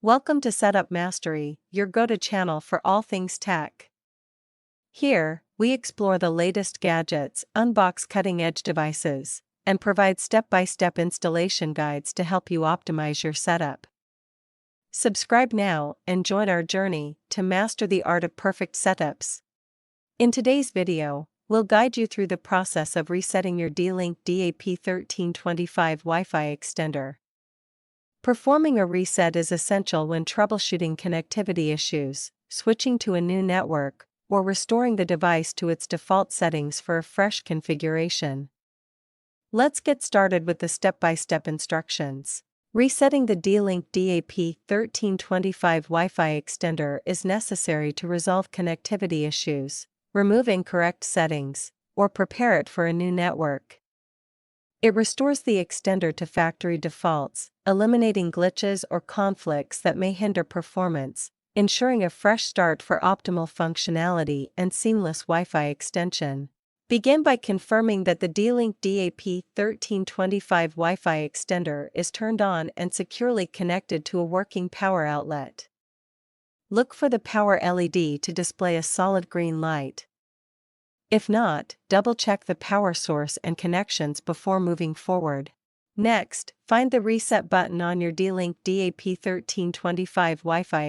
Welcome to Setup Mastery, your go-to channel for all things tech. Here, we explore the latest gadgets, unbox cutting-edge devices, and provide step-by-step installation guides to help you optimize your setup. Subscribe now and join our journey to master the art of perfect setups. In today's video, we'll guide you through the process of resetting your D-Link WiFi Extender. Performing a reset is essential when troubleshooting connectivity issues, switching to a new network, or restoring the device to its default settings for a fresh configuration. Let's get started with the step-by-step instructions. Resetting the D-Link Wi-Fi Extender is necessary to resolve connectivity issues, remove incorrect settings, or prepare it for a new network. It restores the extender to factory defaults, eliminating glitches or conflicts that may hinder performance, ensuring a fresh start for optimal functionality and seamless Wi-Fi extension. Begin by confirming that the D-Link Wi-Fi Extender is turned on and securely connected to a working power outlet. Look for the power LED to display a solid green light. If not, double-check the power source and connections before moving forward. Next, find the Reset button on your D-Link Wi-Fi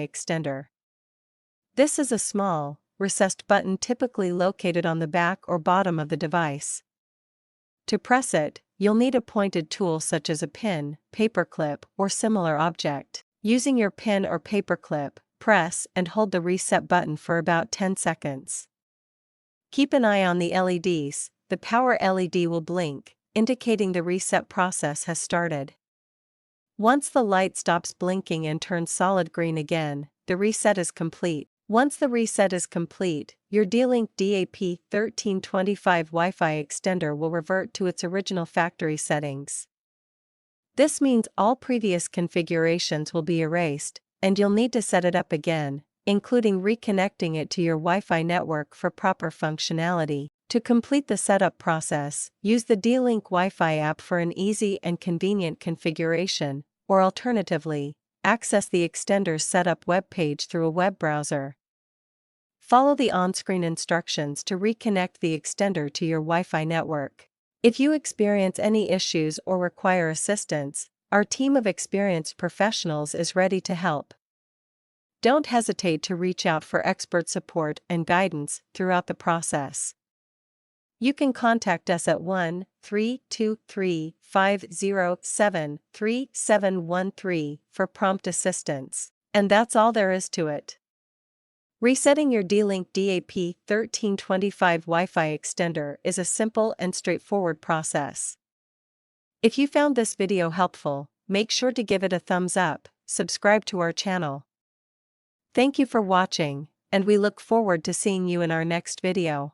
Extender. This is a small, recessed button typically located on the back or bottom of the device. To press it, you'll need a pointed tool such as a pin, paperclip, or similar object. Using your pin or paperclip, press and hold the Reset button for about 10 seconds. Keep an eye on the LEDs. The power LED will blink, indicating the reset process has started. Once the light stops blinking and turns solid green again, the reset is complete. Once the reset is complete, your D-Link Wi-Fi Extender will revert to its original factory settings. This means all previous configurations will be erased, and you'll need to set it up again, including reconnecting it to your Wi-Fi network for proper functionality. To complete the setup process, use the D-Link Wi-Fi app for an easy and convenient configuration, or alternatively, access the extender's setup webpage through a web browser. Follow the on-screen instructions to reconnect the extender to your Wi-Fi network. If you experience any issues or require assistance, our team of experienced professionals is ready to help. Don't hesitate to reach out for expert support and guidance throughout the process. You can contact us at 1-323-507-3713 for prompt assistance. And that's all there is to it. Resetting your D-Link Wi-Fi Extender is a simple and straightforward process. If you found this video helpful, make sure to give it a thumbs up, subscribe to our channel. Thank you for watching, and we look forward to seeing you in our next video.